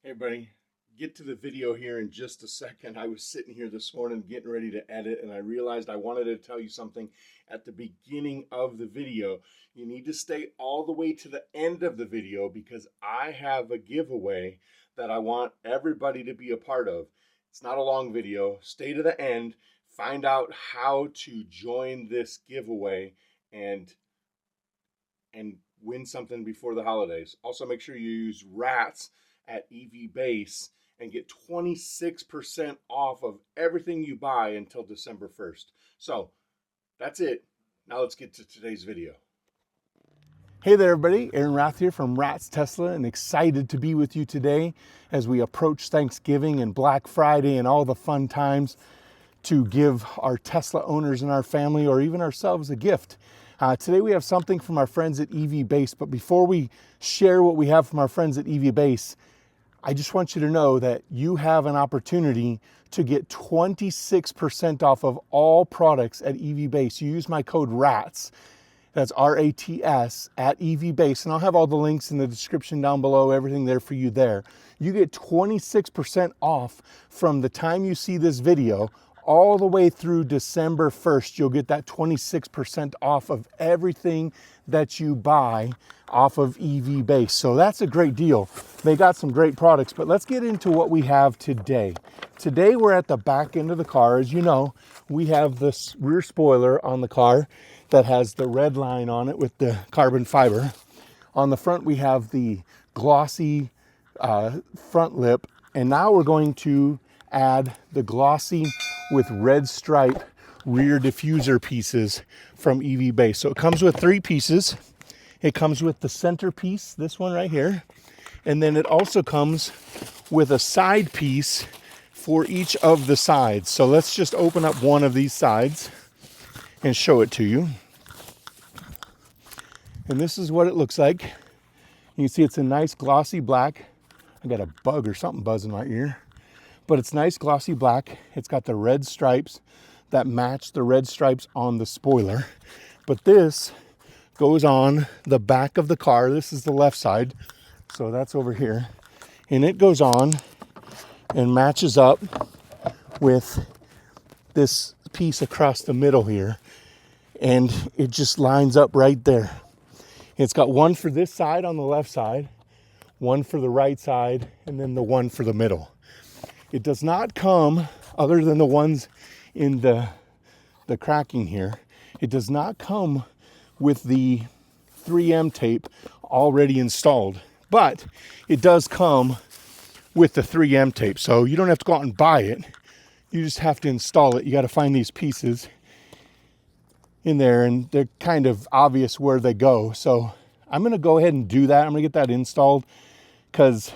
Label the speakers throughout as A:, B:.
A: Hey buddy, get to the video here in just a second. I was sitting here this morning getting ready to edit and I realized I wanted to tell you something at the beginning of the video. You need to stay all the way to the end of the video because I have a giveaway that I want everybody to be a part of. It's not a long video. Stay to the end, find out how to join this giveaway and win something before the holidays. Also make sure you use rats at EV Base and get 26% off of everything you buy until December 1st. So that's it. Now let's get to today's video. Hey there everybody, Aaron Rath here from Rats Tesla and excited to be with you today as we approach Thanksgiving and Black Friday and all the fun times to give our Tesla owners and our family or even ourselves a gift. Today we have something from our friends at EV Base, but before we share what we have from our friends at EV Base, I just want you to know that you have an opportunity to get 26% off of all products at EV Base. You use my code RATS, that's R-A-T-S, at EV Base, and I'll have all the links in the description down below, everything there for you there. You get 26% off from the time you see this video all the way through December 1st. You'll get that 26% off of everything that you buy off of EV Base. So that's a great deal. They got some great products, but let's get into what we have today. Today we're at the back end of the car. As you know, we have this rear spoiler on the car that has the red line on it with the carbon fiber. On the front we have the glossy front lip, and now we're going to add the glossy with red stripe rear diffuser pieces from EV Base. So it comes with 3 pieces. It comes with the center piece, this one right here, and then it also comes with a side piece for each of the sides. So let's just open up one of these sides and show it to you. And this is what it looks like. You can see it's a nice glossy black. I got a bug or something buzzing in my ear. But it's nice glossy black. It's got the red stripes that match the red stripes on the spoiler. But this goes on the back of the car. This is the left side, so that's over here. And it goes on and matches up with this piece across the middle here. And it just lines up right there. It's got one for this side on the left side, one for the right side, and then the one for the middle. It does not come, other than the ones in the cracking here, it does not come with the 3M tape already installed, but it does come with the 3M tape. So you don't have to go out and buy it. You just have to install it. You got to find these pieces in there, and they're kind of obvious where they go. So I'm going to go ahead and do that. I'm going to get that installed because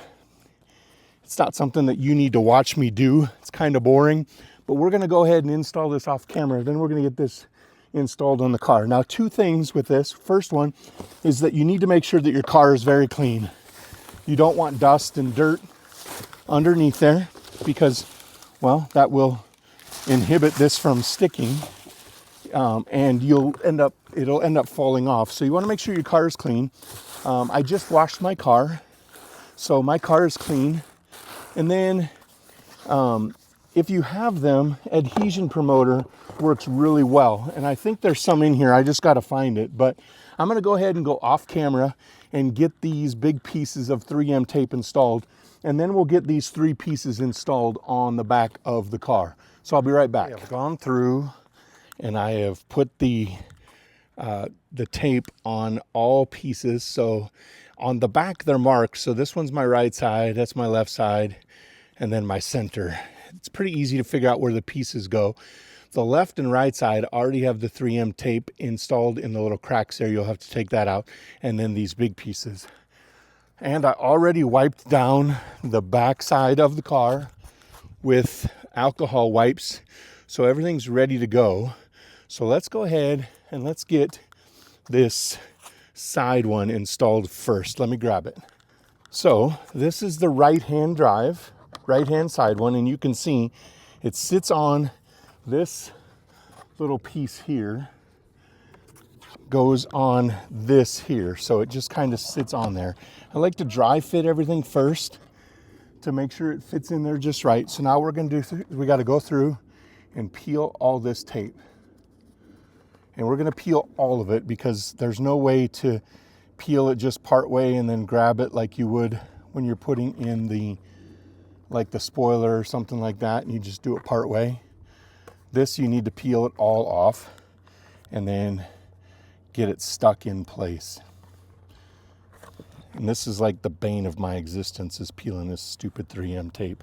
A: it's not something that you need to watch me do. It's kind of boring, but we're going to go ahead and install this off camera. Then we're going to get this installed on the car. Now, 2 things with this. First one is that you need to make sure that your car is very clean. You don't want dust and dirt underneath there because, well, that will inhibit this from sticking, and it'll end up falling off. So you want to make sure your car is clean. I just washed my car, so my car is clean. And then if you have them, adhesion promoter works really well. And I think there's some in here. I just got to find it. But I'm going to go ahead and go off camera and get these big pieces of 3M tape installed. And then we'll get these 3 pieces installed on the back of the car. So I'll be right back. I've gone through and I have put the tape on all pieces. So on the back, they're marked. So this one's my right side, that's my left side, and then my center. It's pretty easy to figure out where the pieces go. The left and right side already have the 3M tape installed in the little cracks there. You'll have to take that out. And then these big pieces. And I already wiped down the back side of the car with alcohol wipes. So everything's ready to go. So let's go ahead and let's get this side one installed first. Let me grab it. So this is the right-hand drive, right-hand side one, and you can see it sits on this little piece here, goes on this here. So it just kind of sits on there. I like to dry fit everything first to make sure it fits in there just right. So now we're going to do, we got to go through and peel all this tape. And we're going to peel all of it because there's no way to peel it just part way and then grab it like you would when you're putting in the, like the spoiler or something like that, and you just do it part way. This, you need to peel it all off and then get it stuck in place. And this is like the bane of my existence, is peeling this stupid 3M tape.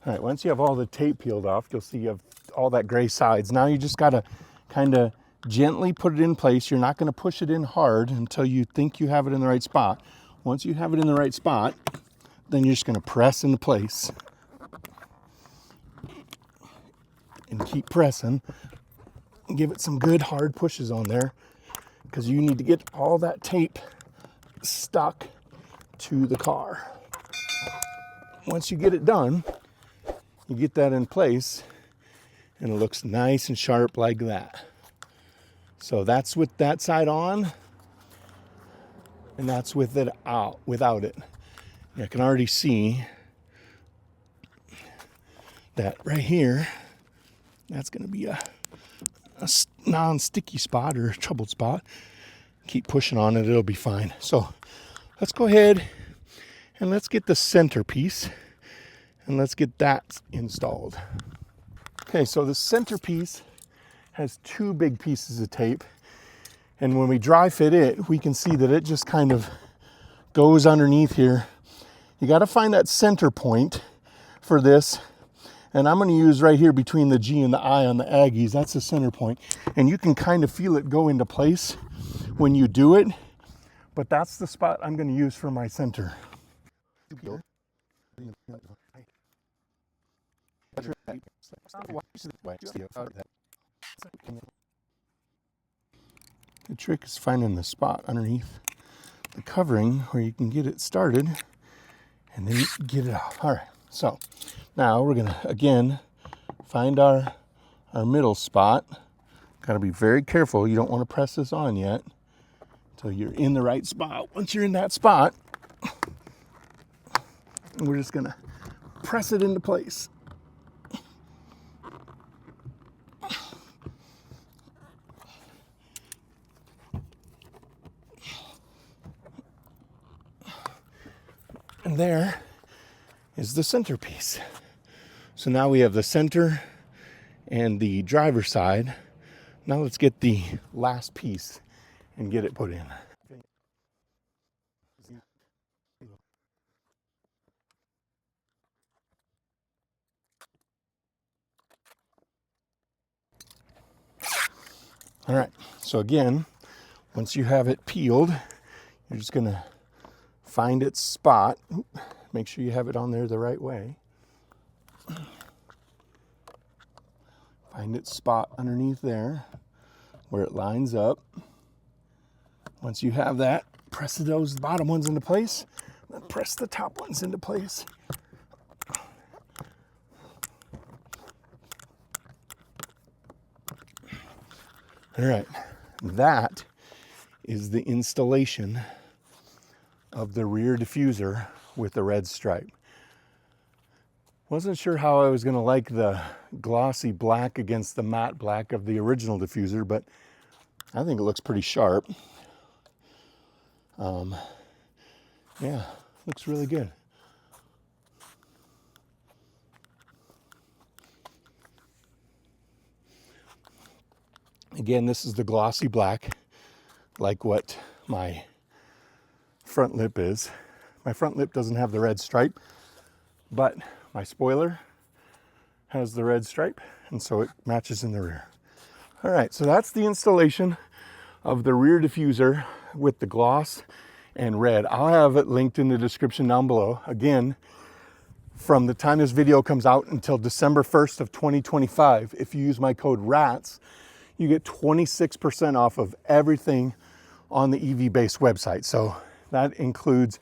A: All right, once you have all the tape peeled off, you'll see you have all that gray sides. Now you just gotta kind of gently put it in place. You're not gonna push it in hard until you think you have it in the right spot. Once you have it in the right spot, then you're just gonna press into place. And keep pressing. Give it some good hard pushes on there, because you need to get all that tape stuck to the car. Once you get it done, you get that in place and it looks nice and sharp like that. So that's with that side on, and that's with it out, without it. I can already see that right here, that's gonna be a non-sticky spot or a troubled spot. Keep pushing on it, it'll be fine. So let's go ahead and let's get the centerpiece and let's get that installed. Okay, so the centerpiece has two big pieces of tape, and when we dry fit it, we can see that it just kind of goes underneath here. You got to find that center point for this, and I'm going to use right here between the G and the I on the Aggies. That's the center point, and you can kind of feel it go into place when you do it, but that's the spot I'm going to use for my center. The trick is finding the spot underneath the covering where you can get it started and then get it off. All right, so now we're gonna again find our middle spot. Got to be very careful. You don't want to press this on yet until you're in the right spot. Once you're in that spot, we're just gonna press it into place. And there is the centerpiece. So now we have the center and the driver's side. Now let's get the last piece and get it put in. All right, so again, once you have it peeled, you're just gonna find its spot. Make sure you have it on there the right way. Find its spot underneath there where it lines up. Once you have that, press those bottom ones into place, then press the top ones into place. All right, that is the installation of the rear diffuser with the red stripe. Wasn't sure how I was going to like the glossy black against the matte black of the original diffuser, but I think it looks pretty sharp. Yeah, looks really good. Again, this is the glossy black, like what my front lip is. My front lip doesn't have the red stripe, but my spoiler has the red stripe, and so it matches in the rear. All right, so that's the installation of the rear diffuser with the gloss and red. I'll have it linked in the description down below. Again, from the time this video comes out until December 1st of 2025, if you use my code RATS, you get 26% off of everything on the EV Base website. So that includes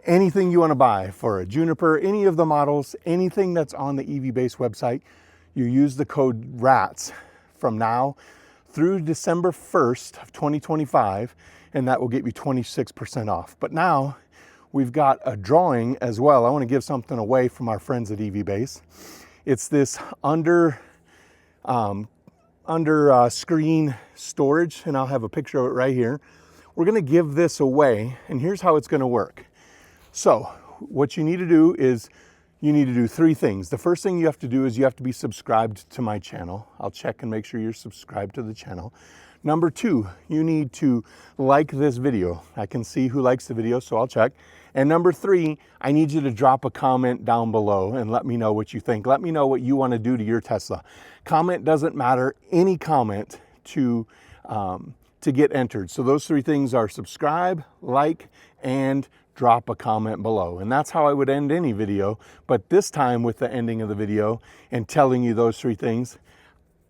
A: anything you want to buy for a Juniper, any of the models, anything that's on the EV Base website. You use the code RATS from now through December 1st of 2025, and that will get you 26% off. But now we've got a drawing as well. I want to give something away from our friends at EV Base. It's this under screen storage, and I'll have a picture of it right here. We're going to give this away, and here's how it's going to work. So what you need to do is you need to do three things. The first thing you have to do is you have to be subscribed to my channel. I'll check and make sure you're subscribed to the channel. Number two, you need to like this video. I can see who likes the video, so I'll check. And number three, I need you to drop a comment down below and let me know what you think. Let me know what you want to do to your Tesla. Comment doesn't matter, any comment to get entered. So those three things are subscribe, like, and drop a comment below. And that's how I would end any video. But this time, with the ending of the video and telling you those three things,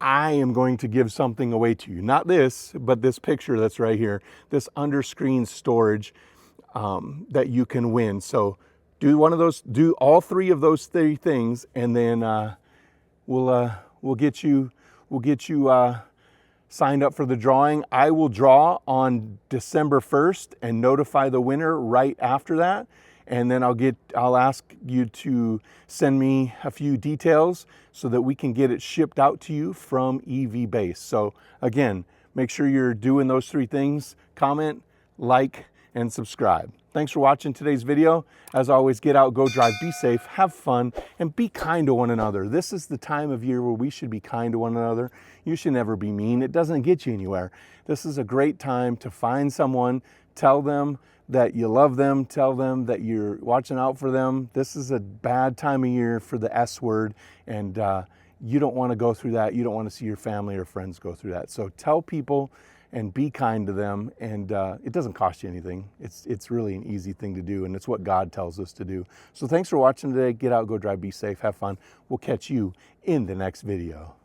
A: I am going to give something away to you. Not this, but this picture that's right here, this under screen storage that you can win. So do one of those, do all three of those three things, and then we'll get you signed up for the drawing. I will draw on December 1st and notify the winner right after that. And then I'll ask you to send me a few details so that we can get it shipped out to you from EV Base. So again, make sure you're doing those three things: comment, like, and subscribe. Thanks for watching today's video. As always, get out, go drive, be safe, have fun, and be kind to one another. This is the time of year where we should be kind to one another. You should never be mean. It doesn't get you anywhere. This is a great time to find someone, tell them that you love them, tell them that you're watching out for them. This is a bad time of year for the S word, and you don't want to go through that. You don't want to see your family or friends go through that. So tell people and be kind to them, and it doesn't cost you anything. It's really an easy thing to do, and it's what God tells us to do. So thanks for watching today. Get out, go drive, be safe, have fun. We'll catch you in the next video.